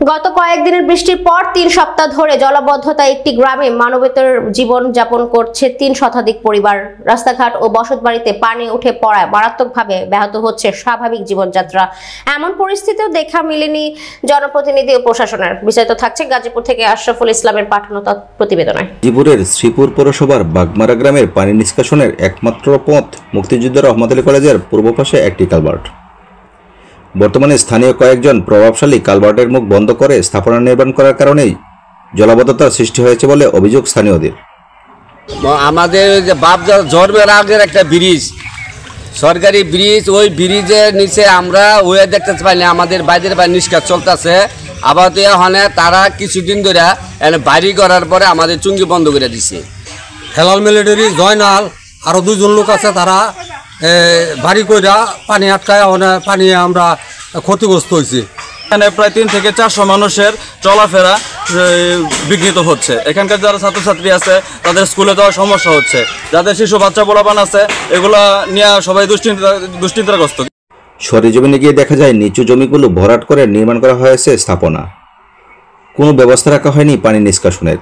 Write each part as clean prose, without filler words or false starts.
গত কয়েকদিনের বৃষ্টির পর ৩ সপ্তাহ ধরে জলাবদ্ধতা একটি গ্রামে মানবেতর জীবন যাপন করছে ৩ শতাধিক পরিবার। রাস্তাঘাট ও বসতবাড়িতে পানি উঠে পড়ায় মারাত্মকভাবে ব্যাহত হচ্ছে স্বাভাবিক জীবনযাত্রা। এমন পরিস্থিতিও দেখা মিলেনি জনপ্রতিনিধি ও প্রশাসনের। বিস্তারিত থাকছে গাজীপুর থেকে আশরাফুল ইসলামের পাঠানো প্রতিবেদনে। গাজীপুরের শ্রীপুর পৌরসভার বাগমারা গ্রামের পানি নিষ্কাশনের একমাত্র পথ মুক্তিযোদ্ধা রহমত আলী কলেজের পূর্ব পাশে একটি কালভার্ট। বর্তমানে স্থানীয় কয়েকজন প্রভাবশালী কালভার্টের মুখ বন্ধ করে স্থাপনা নির্মাণ করার কারণেই জলাবদ্ধতার সৃষ্টি হয়েছে বলে অভিযোগ স্থানীয়দের। আমাদের যে বাপদাদা জন্মের আগের একটা ব্রিজ, সরকারি ব্রিজ, ওই ব্রিজের নিচে আমরা ওয়ে দেখতে পাইনি। আমাদের বাইরের বাড়ি নিষ্কাশ চলতেছে। আবার ওখানে তারা কিছুদিন ধরে বাড়ি করার পরে আমাদের চুঙ্গি বন্ধ করে দিছে। হেলাল মিলিটারি জয়নাল আরও 2 জন লোক আছে, তারা বাড়ি কইরা পানি আটকায় পানি আমরা ক্ষতিগ্রস্ত হয়েছি। এখানে প্রায় 3 থেকে 400 মানুষের চলাফেরা বিঘ্নিত হচ্ছে। এখানকার যারা ছাত্রছাত্রী আছে তাদের স্কুলে যাওয়ার সমস্যা হচ্ছে, যাদের শিশু বাচ্চা পোলাপান আছে এগুলা নিয়ে সবাই দুশ্চিন্তাগ্রস্ত। সরেজমিনে গিয়ে দেখা যায় নিচু জমিগুলো ভরাট করে নির্মাণ করা হয়েছে স্থাপনা। কোনো ব্যবস্থা রাখা হয়নি পানি নিষ্কাশনের।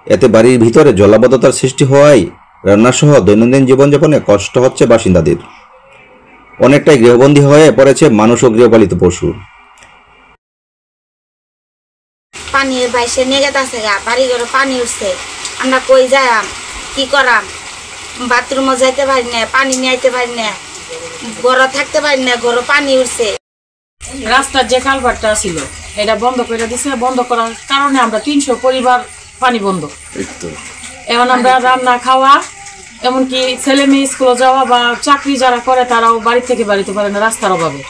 এতে বাড়ির ভিতরে জলাবদ্ধতার সৃষ্টি হওয়ায় রান্নাসহ দৈনন্দিন জীবনযাপনে কষ্ট হচ্ছে বাসিন্দাদের। অনেকটাই গৃহবন্দী হয়ে পড়েছে মানুষ ও গৃহপালিত পশু। পানি বাইসে নিয়ে গেছে, বাড়ি ঘরে পানি উঠছে, আমরা কই যাইম, কি করাম? বাথরুমও যাইতে পারি না, পানি নিয়ে পারি না, ঘরে থাকতে পারি না, ঘরে পানি উঠছে। রাস্তার যে কালভার্টটা ছিল এটা বন্ধ করে দিছে। বন্ধ করার কারণে আমরা 300 পরিবার পানি বন্ধ। এখন আমরা রান্না খাওয়া, এমনকি ছেলে মেয়ে স্কুলে যাওয়া বা চাকরি যারা করে তারাও বাড়ি থেকে বাড়িতে পারে না রাস্তার অভাবে।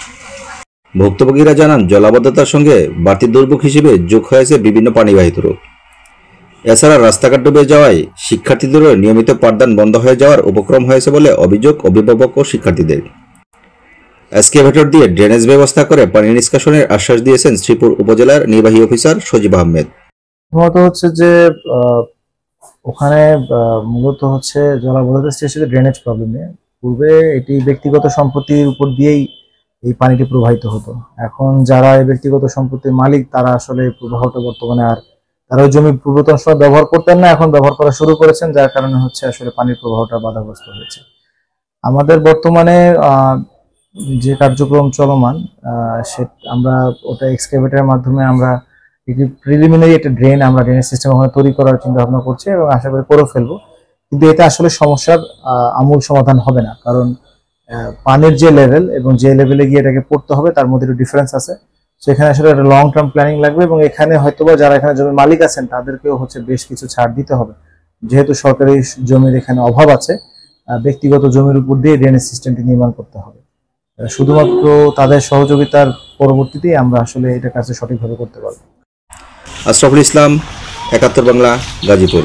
ভুক্তভোগীরা জানান জলাবদ্ধতার সঙ্গে বাড়তি দুর্ভোগ হিসেবে যোগ হয়েছে বিভিন্ন পানিবাহিত রোগ। এছাড়া রাস্তাঘাট ডুবে যাওয়ায় শিক্ষার্থীদেরও নিয়মিত পাঠদান বন্ধ হয়ে যাওয়ার উপক্রম হয়েছে বলে অভিযোগ অভিভাবক ও শিক্ষার্থীদের। এক্সকেভেটর দিয়ে ড্রেনেজ ব্যবস্থা করে পানি নিষ্কাশনের আশ্বাস দিয়েছেন শ্রীপুর উপজেলার নির্বাহী অফিসার সজীব আহমেদ। হচ্ছে যে ওখানে মূলত হচ্ছে জলাবদ্ধতার সৃষ্টি ড্রেনেজ প্রবলেম নিয়ে। পূর্বে এটি ব্যক্তিগত সম্পত্তির উপর দিয়েই এই পানিটি প্রবাহিত হতো। এখন যারা এই ব্যক্তিগত সম্পত্তির মালিক তারা আসলে প্রবাহটা বর্তমানে আর তারা ওই জমি পূর্বতন সময় ব্যবহার করতেন না, এখন ব্যবহার করা শুরু করেছেন, যার কারণে হচ্ছে আসলে পানির প্রবাহটা বাধাগ্রস্ত হয়েছে। আমাদের বর্তমানে যে কার্যক্রম চলমান আমরা ওটা এক্সকেভেটরের মাধ্যমে আমরা একটি প্রিলিমিনারি একটা ড্রেনেজ সিস্টেম ওখানে তৈরি করার চিন্তা ভাবনা করছি এবং আশা করি করে ফেলবো। কিন্তু এতে আসলে সমস্যার আমূল সমাধান হবে না, কারণ পানির যে লেভেল এবং যে লেভেলে গিয়ে এটাকে পড়তে হবে তার মধ্যে একটু ডিফারেন্স আছে। তো এখানে আসলে একটা লং টার্ম প্ল্যানিং লাগবে এবং এখানে হয়তোবা যারা এখানে জমির মালিক আছেন তাদেরকেও হচ্ছে বেশ কিছু ছাড় দিতে হবে, যেহেতু সরকারি জমির এখানে অভাব আছে। ব্যক্তিগত জমির উপর দিয়ে ড্রেনেজ সিস্টেমটি নির্মাণ করতে হবে। শুধুমাত্র তাদের সহযোগিতার পরবর্তীতেই আমরা আসলে এটা কাজে সঠিকভাবে করতে পারবো। আশরাফুল ইসলাম, 71 বাংলা, গাজীপুর।